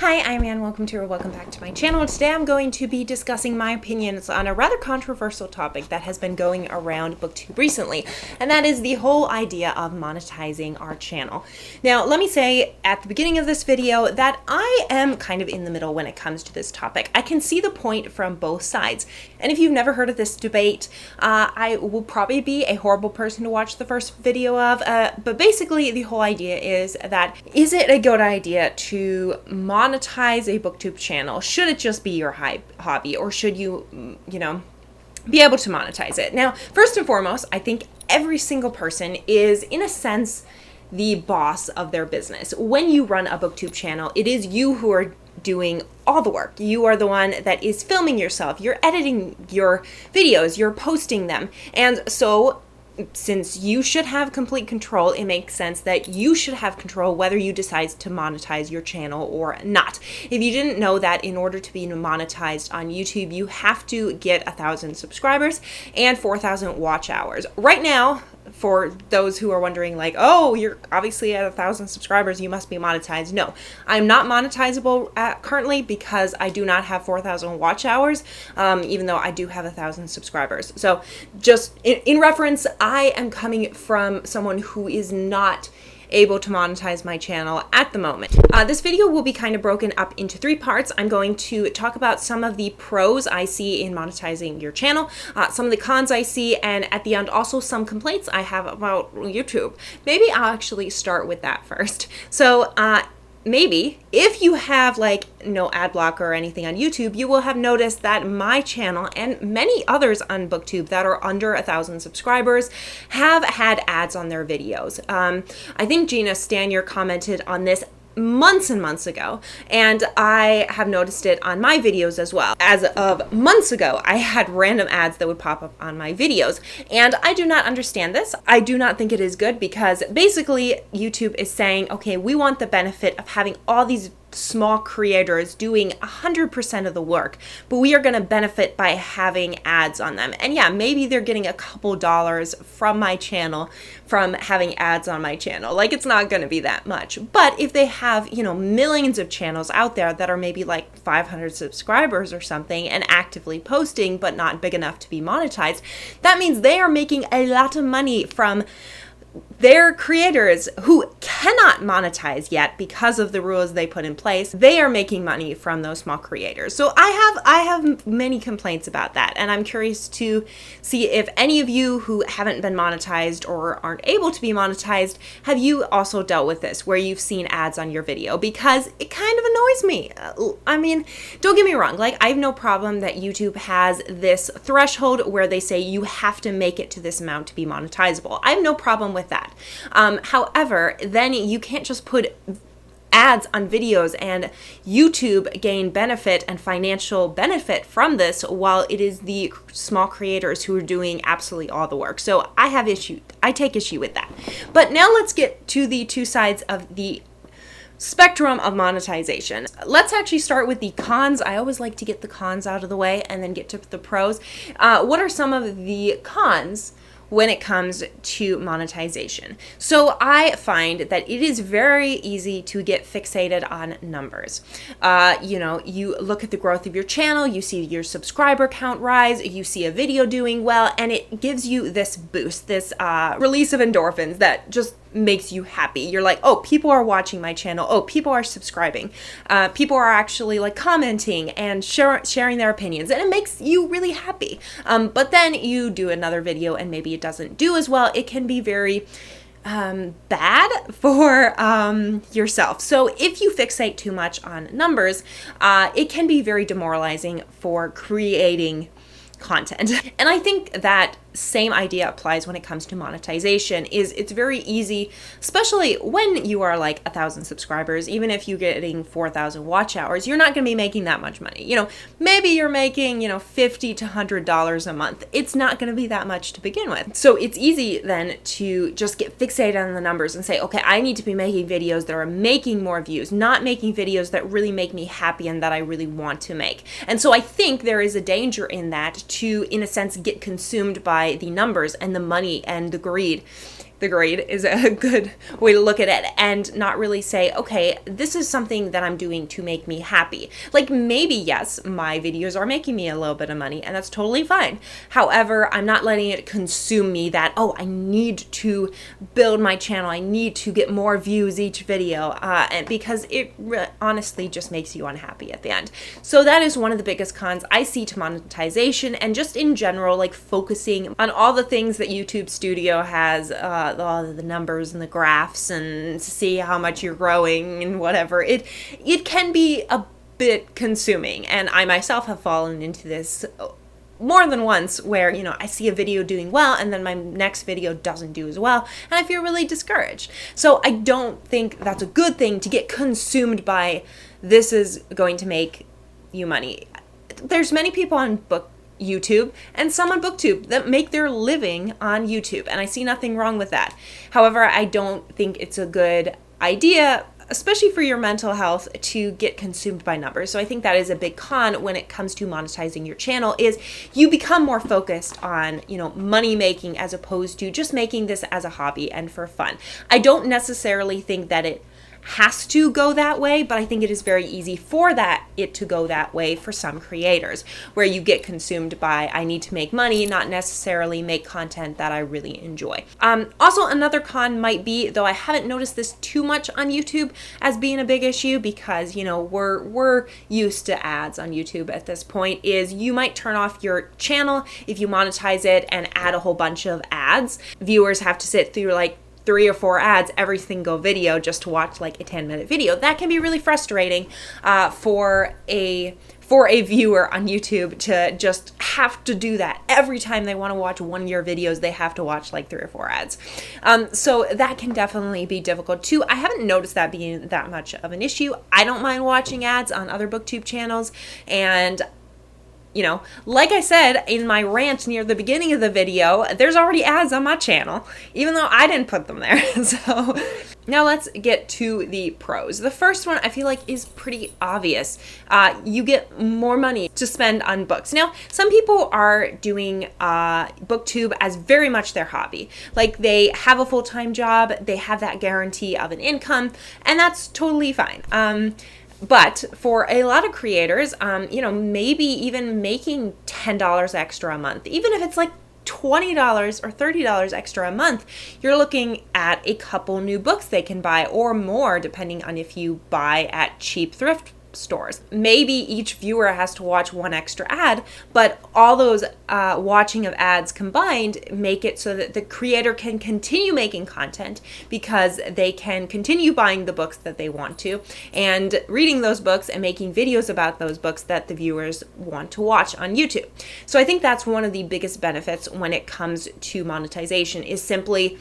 Hi, I'm Ann. Welcome back to my channel. Today I'm going to be discussing my opinions on a rather controversial topic that has been going around Booktube recently, and that is the whole idea of monetizing our channel. Now, let me say at the beginning of this video that I am kind of in the middle when it comes to this topic. I can see the point from both sides, and if you've never heard of this debate, I will probably be a horrible person to watch the first video of, but basically the whole idea is that, is it a good idea to monetize a Booktube channel? Should it just be your hobby, or should you, be able to monetize it? Now, first and foremost, I think every single person is, in a sense, the boss of their business. When you run a Booktube channel, it is you who are doing all the work. You are the one that is filming yourself, you're editing your videos, you're posting them, and so since you should have complete control, it makes sense that you should have control whether you decide to monetize your channel or not. If you didn't know that, in order to be monetized on YouTube, you have to get 1,000 subscribers and 4,000 watch hours. Right now, for those who are wondering, like, oh, you're obviously at 1,000 subscribers, you must be monetized. No, I'm not monetizable currently because I do not have 4,000 watch hours, even though I do have 1,000 subscribers. So just in reference, I am coming from someone who is not able to monetize my channel at the moment. This video will be kind of broken up into 3 parts. I'm going to talk about some of the pros I see in monetizing your channel, some of the cons I see, and at the end also some complaints I have about YouTube. Maybe I'll actually start with that first. So maybe if you have like no ad blocker or anything on YouTube, you will have noticed that my channel and many others on Booktube that are under 1,000 subscribers have had ads on their videos. I think Gina Stanier commented on this months and months ago, and I have noticed it on my videos as well. As of months ago, I had random ads that would pop up on my videos, and I do not understand this. I do not think it is good, because basically YouTube is saying, okay, we want the benefit of having all these small creators doing 100% of the work, but we are going to benefit by having ads on them. And yeah, maybe they're getting a couple dollars from my channel from having ads on my channel. Like, it's not going to be that much. But if they have, millions of channels out there that are maybe like 500 subscribers or something and actively posting but not big enough to be monetized, that means they are making a lot of money from their creators who cannot monetize yet because of the rules they put in place. They are making money from those small creators. So I have many complaints about that, and I'm curious to see if any of you who haven't been monetized or aren't able to be monetized, have you also dealt with this, where you've seen ads on your video? Because it kind of annoys me. I mean, don't get me wrong, like, I have no problem that YouTube has this threshold where they say you have to make it to this amount to be monetizable. I have no problem with that. However, then you can't just put ads on videos and YouTube gain benefit and financial benefit from this while it is the small creators who are doing absolutely all the work. So I take issue with that. But now let's get to the 2 sides of the spectrum of monetization. Let's actually start with the cons. I always like to get the cons out of the way and then get to the pros. What are some of the cons when it comes to monetization? So I find that it is very easy to get fixated on numbers. You look at the growth of your channel, you see your subscriber count rise, you see a video doing well, and it gives you this boost, this release of endorphins that just makes you happy. You're like, oh, people are watching my channel. Oh, people are subscribing. People are actually like commenting and sharing their opinions, and it makes you really happy. But then you do another video and maybe it doesn't do as well. It can be very bad for yourself. So if you fixate too much on numbers, it can be very demoralizing for creating content. And I think that same idea applies when it comes to monetization. It's very easy, especially when you are like 1,000 subscribers. Even if you're getting 4,000 watch hours, you're not going to be making that much money. Maybe you're making $50 to $100 a month. It's not going to be that much to begin with. So it's easy then to just get fixated on the numbers and say, okay, I need to be making videos that are making more views, not making videos that really make me happy and that I really want to make. And so I think there is a danger in that, to, in a sense, get consumed by the numbers and the money and the greed the grade is a good way to look at it, and not really say, okay, this is something that I'm doing to make me happy. Like, maybe, yes, my videos are making me a little bit of money, and that's totally fine. However, I'm not letting it consume me that, oh, I need to build my channel, I need to get more views each video, and because it honestly just makes you unhappy at the end. So that is one of the biggest cons I see to monetization, and just in general, like focusing on all the things that YouTube Studio has, all the numbers and the graphs, and to see how much you're growing and whatever. It can be a bit consuming, and I myself have fallen into this more than once, where, you know, I see a video doing well and then my next video doesn't do as well, and I feel really discouraged. So I don't think that's a good thing, to get consumed by, this is going to make you money. There's many people on YouTube and some on Booktube that make their living on YouTube, and I see nothing wrong with that. However, I don't think it's a good idea, especially for your mental health, to get consumed by numbers. So I think that is a big con when it comes to monetizing your channel, is you become more focused on, you know, money making, as opposed to just making this as a hobby and for fun. I don't necessarily think that it has to go that way, but I think it is very easy for it to go that way for some creators, where you get consumed by, I need to make money, not necessarily make content that I really enjoy. Also, another con might be, though I haven't noticed this too much on YouTube as being a big issue, because, you know, we're used to ads on YouTube at this point, is you might turn off your channel if you monetize it and add a whole bunch of ads. Viewers have to sit through like 3 or 4 ads every single video just to watch like a 10-minute video. That can be really frustrating for a viewer on YouTube, to just have to do that every time they want to watch one of your videos. They have to watch like 3 or 4 ads. So that can definitely be difficult too. I haven't noticed that being that much of an issue. I don't mind watching ads on other Booktube channels, and you know, like I said in my rant near the beginning of the video, there's already ads on my channel, even though I didn't put them there. So now let's get to the pros. The first one I feel like is pretty obvious. You get more money to spend on books. Now, some people are doing Booktube as very much their hobby. Like, they have a full-time job, they have that guarantee of an income, and that's totally fine. But for a lot of creators, you know, maybe even making $10 extra a month, even if it's like $20 or $30 extra a month, you're looking at a couple new books they can buy, or more, depending on if you buy at cheap thrift stores. Maybe each viewer has to watch 1 extra ad, but all those watching of ads combined make it so that the creator can continue making content, because they can continue buying the books that they want to, and reading those books and making videos about those books that the viewers want to watch on YouTube. So I think that's one of the biggest benefits when it comes to monetization, is simply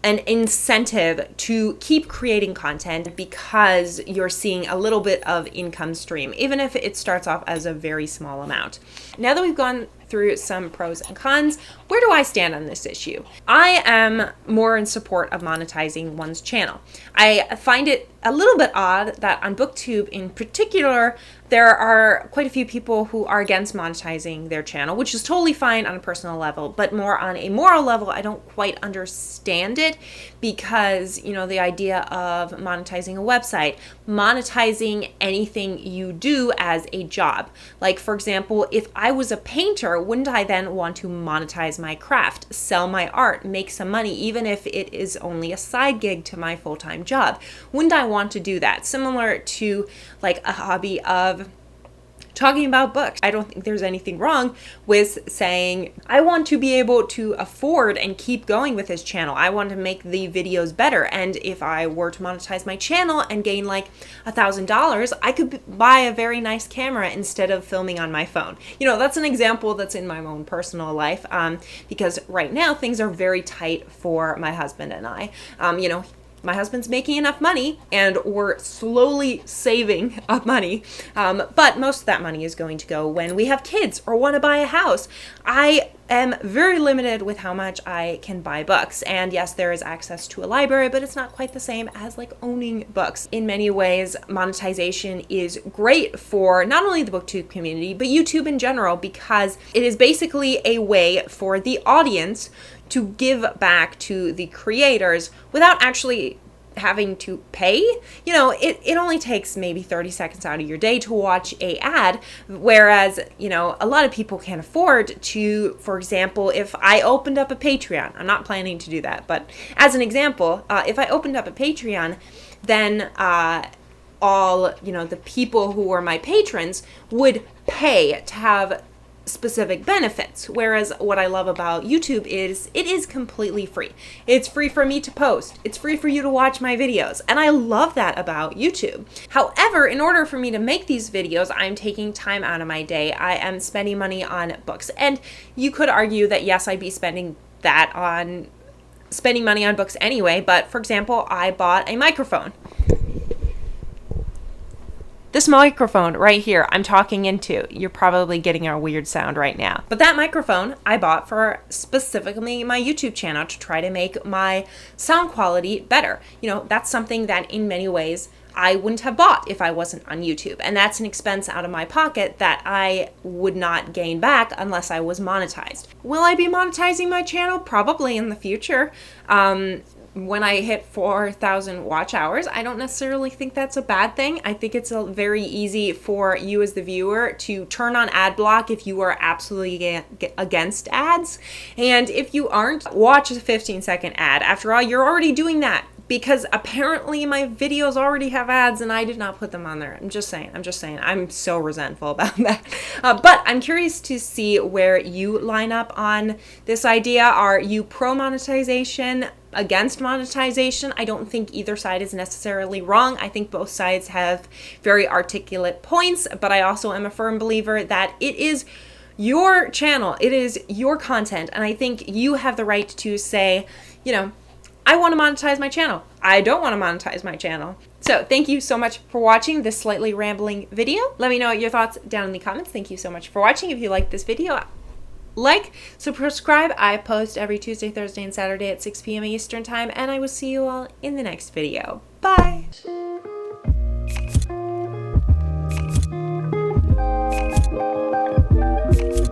an incentive to keep creating content, because you're seeing a little bit of income stream, even if it starts off as a very small amount. Now that we've gone through some pros and cons, where do I stand on this issue? I am more in support of monetizing one's channel. I find it a little bit odd that on Booktube in particular, there are quite a few people who are against monetizing their channel, which is totally fine on a personal level, but more on a moral level, I don't quite understand it, because, you know, the idea of monetizing a website, monetizing anything you do as a job. Like, for example, if I was a painter, wouldn't I then want to monetize my craft, sell my art, make some money, even if it is only a side gig to my full-time job? Wouldn't I want to do that? Similar to like a hobby of talking about books. I don't think there's anything wrong with saying, I want to be able to afford and keep going with this channel. I want to make the videos better. And if I were to monetize my channel and gain like $1,000, I could buy a very nice camera instead of filming on my phone. You know, that's an example that's in my own personal life, because right now things are very tight for my husband and I. You know, my husband's making enough money and we're slowly saving up money, but most of that money is going to go when we have kids or want to buy a house. I am very limited with how much I can buy books. And yes, there is access to a library, but it's not quite the same as like owning books. In many ways, monetization is great for not only the Booktube community, but YouTube in general, because it is basically a way for the audience to give back to the creators without actually having to pay. You know, it only takes maybe 30 seconds out of your day to watch a ad, whereas, you know, a lot of people can't afford to, for example, if I opened up a Patreon, I'm not planning to do that, but as an example, if I opened up a Patreon, then all, you know, the people who are my patrons would pay to have specific benefits, whereas what I love about YouTube is it is completely free. It's free for me to post. It's free for you to watch my videos, and I love that about YouTube. However, in order for me to make these videos, I'm taking time out of my day. I am spending money on books, and you could argue that yes, I'd be spending money on books anyway, but for example, I bought a microphone. This microphone right here I'm talking into, you're probably getting a weird sound right now. But that microphone I bought for specifically my YouTube channel to try to make my sound quality better. You know, that's something that in many ways I wouldn't have bought if I wasn't on YouTube. And that's an expense out of my pocket that I would not gain back unless I was monetized. Will I be monetizing my channel? Probably in the future. When I hit 4,000 watch hours, I don't necessarily think that's a bad thing. I think it's very easy for you as the viewer to turn on ad block if you are absolutely against ads. And if you aren't, watch a 15-second ad. After all, you're already doing that, because apparently my videos already have ads and I did not put them on there. I'm just saying. I'm so resentful about that. But I'm curious to see where you line up on this idea. Are you pro monetization? Against monetization? I don't think either side is necessarily wrong. I think both sides have very articulate points, but I also am a firm believer that it is your channel, it is your content, and I think you have the right to say, you know, I want to monetize my channel. I don't want to monetize my channel. So thank you so much for watching this slightly rambling video. Let me know your thoughts down in the comments. Thank you so much for watching. If you like this video, subscribe. I post every Tuesday, Thursday, and Saturday at 6 p.m. Eastern Time, and I will see you all in the next video. Bye!